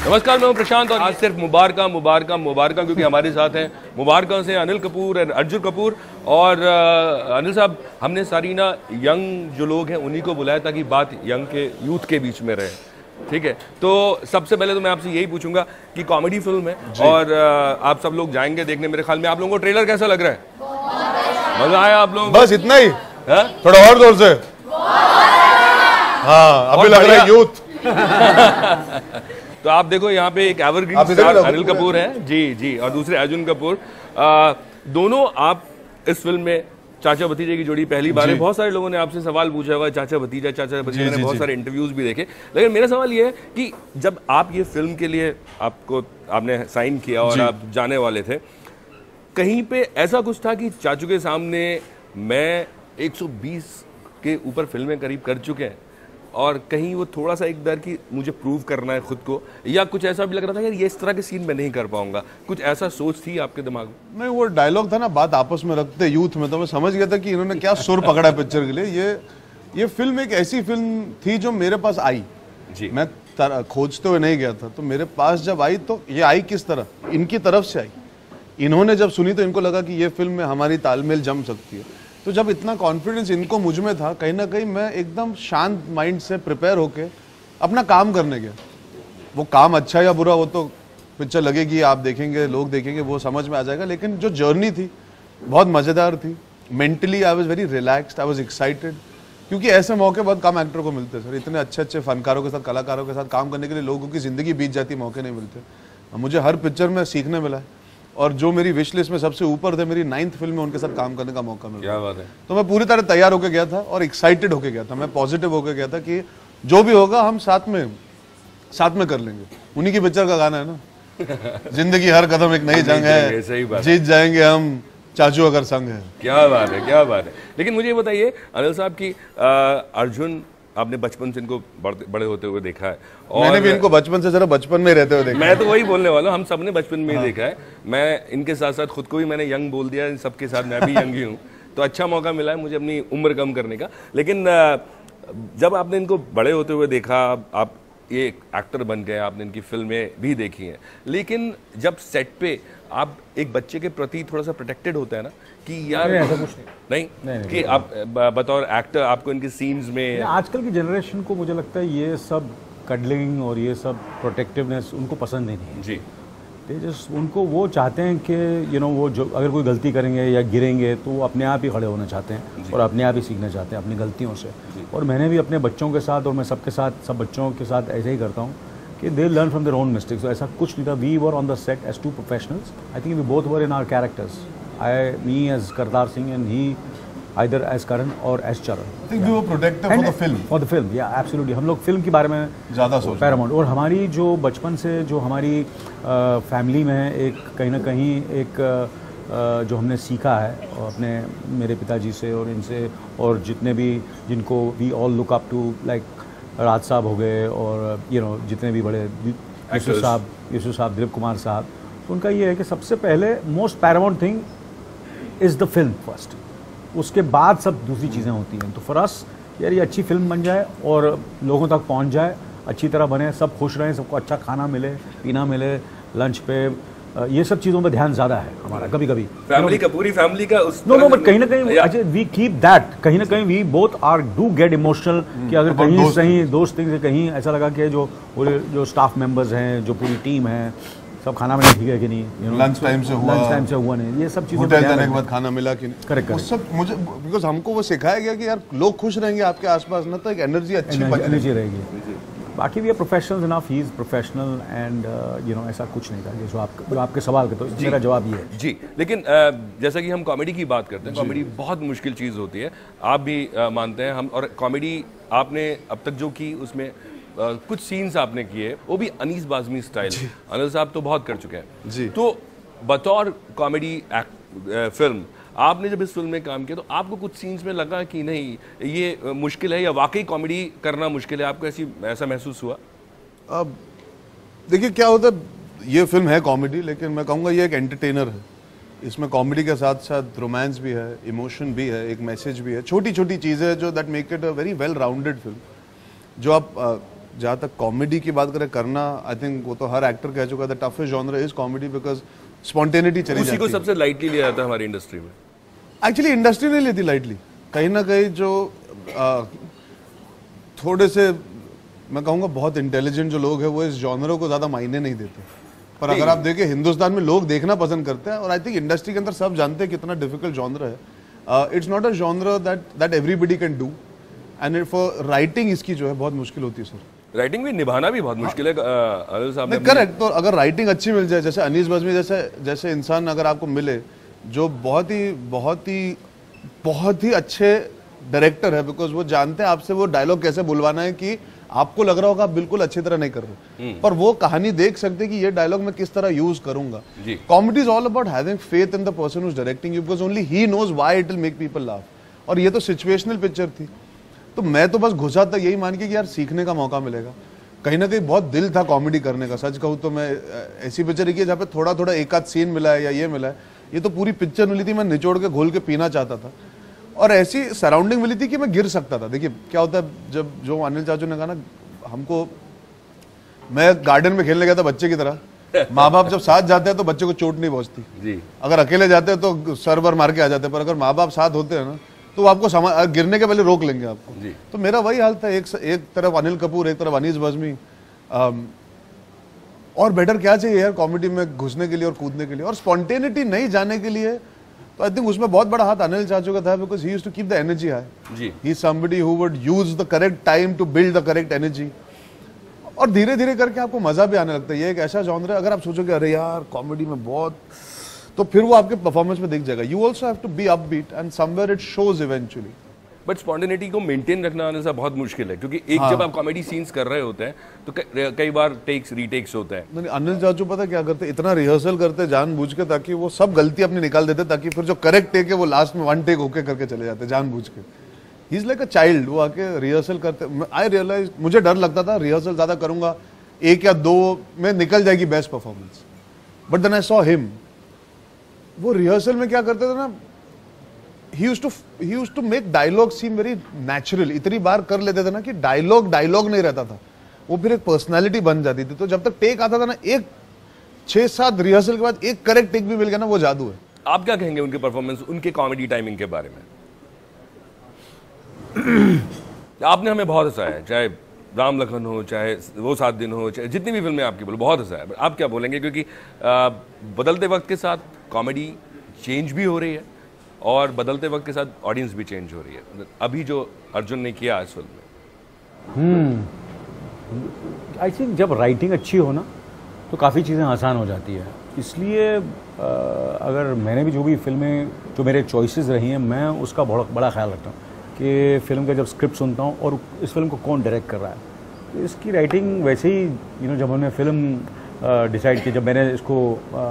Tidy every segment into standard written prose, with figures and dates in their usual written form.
नमस्कार, मैं हूं प्रशांत और आज सिर्फ मुबारका मुबारका मुबारका क्योंकि हमारे साथ हैं मुबारका से अनिल कपूर और अर्जुन कपूर। और अनिल साहब, हमने सारी ना यंग जो लोग हैं उन्हीं को बुलाया ताकि बात यंग के यूथ के बीच में रहे, ठीक है। तो सबसे पहले तो मैं आपसे यही पूछूंगा कि कॉमेडी फिल्म है और आप सब लोग जाएंगे देखने, मेरे ख्याल में आप लोगों को ट्रेलर कैसा लग रहा है? मजा आया आप लोगों को? बस इतना ही है? थोड़ा और जोर से। हाँ, अभी लग रहा है यूथ। तो आप देखो यहाँ पे एक एवरग्रीन स्टार अनिल कपूर है जी और दूसरे अर्जुन कपूर। दोनों आप इस फिल्म में चाचा भतीजे की जोड़ी पहली बार है। बहुत सारे लोगों ने आपसे सवाल पूछा होगा चाचा भतीजा, मैंने बहुत सारे इंटरव्यूज भी देखे। लेकिन मेरा सवाल ये है कि जब आप ये फिल्म के लिए आपने साइन किया और आप जाने वाले थे, कहीं पे ऐसा कुछ था कि चाचू के सामने मैं 120 के ऊपर फिल्में करीब कर चुके हैं और कहीं वो थोड़ा सा एक डर कि मुझे प्रूव करना है खुद को, या कुछ ऐसा भी लग रहा था यार ये इस तरह के सीन मैं नहीं कर पाऊंगा, कुछ ऐसा सोच थी आपके दिमाग में? नहीं, वो डायलॉग था ना, बात आपस में रखते यूथ में, तो मैं समझ गया था कि इन्होंने क्या सुर पकड़ा पिक्चर के लिए। ये फिल्म एक ऐसी फिल्म थी जो मेरे पास आई जी। मैं खोजते हुए नहीं गया था, तो मेरे पास जब आई तो ये आई किस तरह, इनकी तरफ से आई। इन्होंने जब सुनी तो इनको लगा कि ये फिल्म में हमारी तालमेल जम सकती है। तो जब इतना कॉन्फिडेंस इनको मुझ में था, कहीं ना कहीं मैं एकदम शांत माइंड से प्रिपेयर होके अपना काम करने गया। वो काम अच्छा या बुरा वो तो पिक्चर लगेगी, आप देखेंगे, लोग देखेंगे, वो समझ में आ जाएगा। लेकिन जो जर्नी थी बहुत मज़ेदार थी। Mentally I was very relaxed, I was excited, क्योंकि ऐसे मौके बहुत कम एक्टर को मिलते हैं सर। इतने अच्छे अच्छे फनकारों के साथ, कलाकारों के साथ काम करने के लिए लोगों की ज़िंदगी बीत जाती, मौके नहीं मिलते। मुझे हर पिक्चर में सीखने मिला है और जो मेरी विश लिस्ट में सबसे ऊपर थे, मेरी 9th फिल्म में उनके साथ काम करने का मौका मिला। क्या बात है। तो मैं पूरी तरह तैयार होकर गया था और एक्साइटेड होकर गया था। मैं पॉजिटिव होकर गया था कि जो भी होगा हम साथ में कर लेंगे। उन्हीं की पिक्चर का गाना है ना, जिंदगी हर कदम एक नई जंग है, जीत जाएंगे हम चाचू अगर संग है। क्या बात है, क्या बात है। लेकिन मुझे ये बताइए अनिल साहब की अर्जुन आपने बचपन से इनको बड़े होते हुए देखा है और मैंने भी इनको बचपन से, जरा बचपन में रहते हुए देखा। मैं तो वही बोलने वाला हूँ, हम सबने बचपन में ही देखा है। मैं इनके साथ साथ खुद को भी मैंने यंग बोल दिया, इन सबके साथ मैं भी यंग ही हूँ। तो अच्छा मौका मिला है मुझे अपनी उम्र कम करने का। लेकिन जब आपने इनको बड़े होते हुए देखा, आप ये एक्टर बन गए, आपने इनकी फिल्में भी देखी हैं, लेकिन जब सेट पे आप एक बच्चे के प्रति थोड़ा सा प्रोटेक्टेड होता है ना कि यार ऐसा कुछ नहीं कि आप बतौर एक्टर आपको इनके सीन्स में, आजकल की जनरेशन को मुझे लगता है ये सब कडलिंग और ये सब प्रोटेक्टिवनेस उनको पसंद ही नहीं है जी। उनको वो चाहते हैं कि वो जो अगर कोई गलती करेंगे या गिरेंगे तो वो अपने आप ही खड़े होना चाहते हैं और अपने आप ही सीखना चाहते हैं अपनी गलतियों से। और मैंने भी अपने बच्चों के साथ और मैं सबके साथ, सब बच्चों के साथ ऐसे ही करता हूँ कि they learn from their own mistakes. ऐसा कुछ नहीं था। We were on the set as two professionals. I think we both were in our characters. Me as Kartar Singh and he either as Karan or as Charan. I think we were protective for the film. For the film, yeah, absolutely. हम लोग film के बारे में ज़्यादा सोच Paramount. और हमारी जो बचपन से जो हमारी फैमिली में एक कहीं ना कहीं एक जो हमने सीखा है और अपने मेरे पिताजी से और इनसे और जितने भी जिनको we all look up to, like Raj sahab हो गए और जितने भी बड़े यूसुफ साहब, दिलीप कुमार साहब, तो उनका ये है कि सबसे पहले most Paramount thing is the film first, उसके बाद सब दूसरी चीज़ें होती हैं। तो फॉर अस यार ये अच्छी फिल्म बन जाए और लोगों तक पहुंच जाए, अच्छी तरह बने, सब खुश रहें, सबको अच्छा खाना मिले, पीना मिले, लंच पे, ये सब चीज़ों पे ध्यान ज़्यादा है हमारा। कभी कभी फैमिली का, पूरी फैमिली का नो बट कहीं ना कहीं वी कीप दैट, कहीं ना कहीं we both are do get emotional कि अगर कहीं सही दोस्त से कहीं ऐसा लगा कि जो स्टाफ मेम्बर्स हैं, जो पूरी टीम है, सब खाना में ठीक है कि नहीं, लंच टाइम से हुआ नहीं, ये सब चीज़ें होटल जाने के बाद खाना मिला कि नहीं, करेक्ट। वो सब मुझे बिकॉज हमको वो सिखाया गया कि यार लोग खुश रहेंगे आपके आसपास ना, तो एक एनर्जी अच्छी रहेगी। बाकी भी professional enough, he is professional and ऐसा कुछ नहीं था। जो आपके सवाल के, तो मेरा जवाब ये है जी। लेकिन जैसा कि हम कॉमेडी की बात करते हैं, कॉमेडी बहुत मुश्किल चीज़ होती है, आप भी मानते हैं हम। और कॉमेडी आपने अब तक जो की उसमें कुछ सीन्स आपने किए वो भी अनीस बाज़मी स्टाइल, अनिल साहब तो बहुत कर चुके हैं जी। तो बतौर कॉमेडी फिल्म आपने जब इस फिल्म में काम किया तो आपको कुछ सीन्स में लगा कि नहीं ये मुश्किल है या वाकई कॉमेडी करना मुश्किल है, आपको ऐसा महसूस हुआ? अब देखिए क्या होता है, ये फिल्म है कॉमेडी, लेकिन मैं कहूँगा ये एक एंटरटेनर है। इसमें कॉमेडी के साथ साथ रोमांस भी है, इमोशन भी है, एक मैसेज भी है, छोटी छोटी चीज़ें जो that make it a very well rounded film. जो आप जहाँ तक कॉमेडी की बात करें करना, आई थिंक वो तो हर एक्टर कह चुका है, the toughest genre is comedy because spontaneity चली जाती है। उसी को सबसे लाइटली लिया जाता है हमारी इंडस्ट्री में। एक्चुअली इंडस्ट्री नहीं लेती लाइटली, कहीं ना कहीं जो थोड़े से मैं कहूँगा बहुत इंटेलिजेंट जो लोग हैं वो इस जॉनरों को ज़्यादा मायने नहीं देते। पर अगर आप देखें हिंदुस्तान में लोग देखना पसंद करते हैं, और आई थिंक इंडस्ट्री के अंदर सब जानते हैं कितना डिफिकल्ट जॉनर है। It's not a genre that everybody can do, and for writing इसकी जो है बहुत मुश्किल होती है सर। राइटिंग भी निभाना भी बहुत मुश्किल है अनिल साहब। करेक्ट। तो अगर राइटिंग अच्छी मिल जाए, जैसे अनीस बज़मी जैसे इंसान अगर आपको मिले जो बहुत ही अच्छे डायरेक्टर है, बिकॉज वो जानते हैं आपसे वो डायलॉग कैसे बुलवाना है कि आपको लग रहा होगा आप बिल्कुल अच्छी तरह नहीं कर रहे, पर वो कहानी देख सकते कि ये डायलॉग मैं किस तरह यूज करूंगा। Comedy is all about having faith in the person who is directing you, because only he knows why it will make people laugh. और ये तो सिचुएशनल पिक्चर थी, तो मैं तो बस घुसा था यही मान के कि यार सीखने का मौका मिलेगा। कहीं ना कहीं बहुत दिल था कॉमेडी करने का। सच कहूँ तो मैं ऐसी पिक्चर की जहाँ पे थोड़ा थोड़ा एक आध सीन मिला है या ये मिला है, ये तो पूरी पिक्चर मिली थी, मैं निचोड़ के घोल के पीना चाहता था। और ऐसी सराउंडिंग मिली थी कि मैं गिर सकता था। देखिए क्या होता है, जब जो अनिल चाचू ने कहा ना हमको, मैं गार्डन में खेलने गया था बच्चे की तरह, माँ बाप जब साथ जाते हैं तो बच्चे को चोट नहीं पहुंचती जी। अगर अकेले जाते हैं तो सर वर मार के आ जाते हैं, पर अगर माँ बाप साथ होते हैं ना तो आपको गिरने के पहले रोक लेंगे आपको जी। तो मेरा वही हाल था, एक तरफ अनिल कपूर, एक तरफ अनीस बज़मी। और बेटर क्या चाहिए यार कॉमेडी में घुसने के लिए और कूदने के लिए, और स्पॉन्टेनिटी नहीं जाने के लिए। तो आई थिंक उसमें बहुत बड़ा हाथ अनिल चाचू का था, because he used to keep the energy high जी। He is somebody who would use the correct time to build the correct energy, और धीरे धीरे करके आपको मजा भी आने लगता है। ये एक ऐसा जॉनर है, अगर आप सोचोगे अरे यार कॉमेडी में बहुत, तो फिर वो आपके परफॉर्मेंस में दिख जाएगा। You also have to be upbeat and somewhere it shows eventually. But spontaneity को मेंटेन रखना आने से बहुत मुश्किल है, क्योंकि एक जब आप कॉमेडी सीन्स कर रहे होते हैं तो कई बार टेक्स रीटेक्स होता है। नहीं, अनिल चाचू पता क्या करते, इतना रिहर्सल करते जानबूझ के, ताकि वो सब गलती अपनी निकाल देते, ताकि फिर जो करेक्ट टेक है वो लास्ट में वन टेक होके करके चले जाते जानबूझ के। He is like a child, वो आके रिहर्सल करते। आई रियलाइज, मुझे डर लगता था रिहर्सल ज्यादा करूंगा, एक या दो में निकल जाएगी best performance, but then I saw him, वो रिहर्सल में क्या करते थे ना, he used to make dialogue seem very natural। इतनी बार कर लेते थे ना कि डायलॉग नहीं रहता था, वो फिर एक पर्सनालिटी बन जाती थी। तो जब तक टेक आता था ना, एक 6-7 रिहर्सल के बाद एक करेक्ट टेक भी मिल गया ना, वो जादू है। आप क्या कहेंगे उनके परफॉर्मेंस, उनके कॉमेडी टाइमिंग के बारे में? आपने हमें बहुत हंसाया है, चाहे राम लखन हो, चाहे वो 7 दिन हो, चाहे जितनी भी फिल्में आपकी बोलो, बहुत हंसाया है। आप क्या बोलेंगे, क्योंकि बदलते वक्त के साथ कॉमेडी चेंज भी हो रही है और बदलते वक्त के साथ ऑडियंस भी चेंज हो रही है। अभी जो अर्जुन ने किया इस फिल्म में, आई थिंक जब राइटिंग अच्छी हो ना तो काफ़ी चीज़ें आसान हो जाती है। इसलिए अगर मैंने भी जो भी फिल्में, जो मेरे चॉइसेस रही हैं, मैं उसका बहुत बड़ा ख्याल रखता हूँ कि फिल्म का जब स्क्रिप्ट सुनता हूँ और इस फिल्म को कौन डायरेक्ट कर रहा है, तो इसकी राइटिंग वैसे ही जब हमने फिल्म डिसाइड की, जब मैंने इसको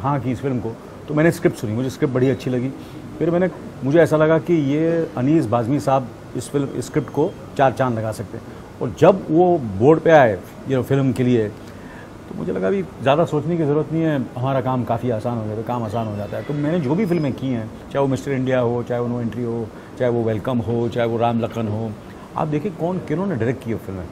हाँ की इस फिल्म को, तो मैंने स्क्रिप्ट सुनी, मुझे स्क्रिप्ट बड़ी अच्छी लगी। फिर मुझे ऐसा लगा कि ये अनीस बाज़मी साहब इस स्क्रिप्ट को 4 चांद लगा सकते हैं। और जब वो बोर्ड पे आए फिल्म के लिए, तो मुझे लगा भी ज़्यादा सोचने की ज़रूरत नहीं है, हमारा काम काफ़ी आसान हो जाता है, काम आसान हो जाता है। तो मैंने जो भी फिल्में की हैं, चाहे वो मिस्टर इंडिया हो, चाहे वो नो एंट्री हो, चाहे वो वेलकम हो, चाहे वो राम लखन हो, आप देखिए किन्होंने डायरेक्ट की फिल्में,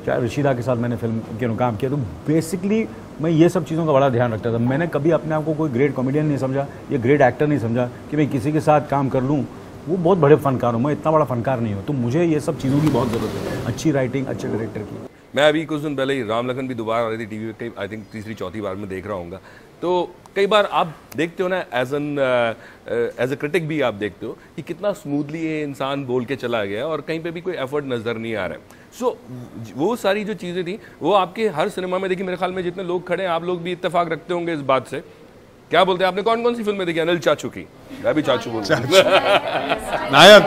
चाहे रशीदा के साथ मैंने फिल्म काम किया। तो बेसिकली मैं ये सब चीज़ों का बड़ा ध्यान रखता था। मैंने कभी अपने आप को कोई ग्रेट कॉमेडियन नहीं समझा या ग्रेट एक्टर नहीं समझा कि मैं किसी के साथ काम कर लूँ, वो बहुत बड़े फनकार हूँ, मैं इतना बड़ा फनकार नहीं हूँ। तो मुझे ये सब चीज़ों की बहुत ज़रूरत है, अच्छी राइटिंग, अच्छे डायरेक्टर की। मैं अभी कुछ दिन पहले ही राम लखन भी दोबारा आ रही थी टीवी पे, आई थिंक 3-4 बार में देख रहा हूँ। तो कई बार आप देखते हो ना, एज अ क्रिटिक भी आप देखते हो कि कितना स्मूथली ये इंसान बोल के चला गया और कहीं पे भी कोई एफर्ट नजर नहीं आ रहा है। सो वो सारी जो चीज़ें थी वो आपके हर सिनेमा में देखी। मेरे ख्याल में जितने लोग खड़े हैं, आप लोग भी इत्तेफाक रखते होंगे इस बात से। क्या बोलते हैं, आपने कौन कौन सी फिल्में देखी? अनिल चाचू की, मैं भी चाचू बोलता हूं। नायक,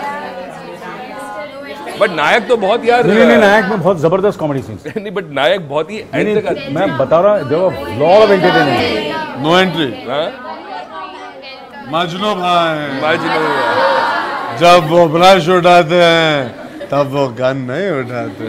बट नायक तो बहुत यार, नहीं, नायक में बहुत जबरदस्त कॉमेडी सीन्स नहीं, बट नायक बहुत ही मैं बता रहा हूँ, जो lord of entertainment, no entry, Majnu Bhai, जब वो ब्रश उठाते हैं तब वो गन नहीं उठाते।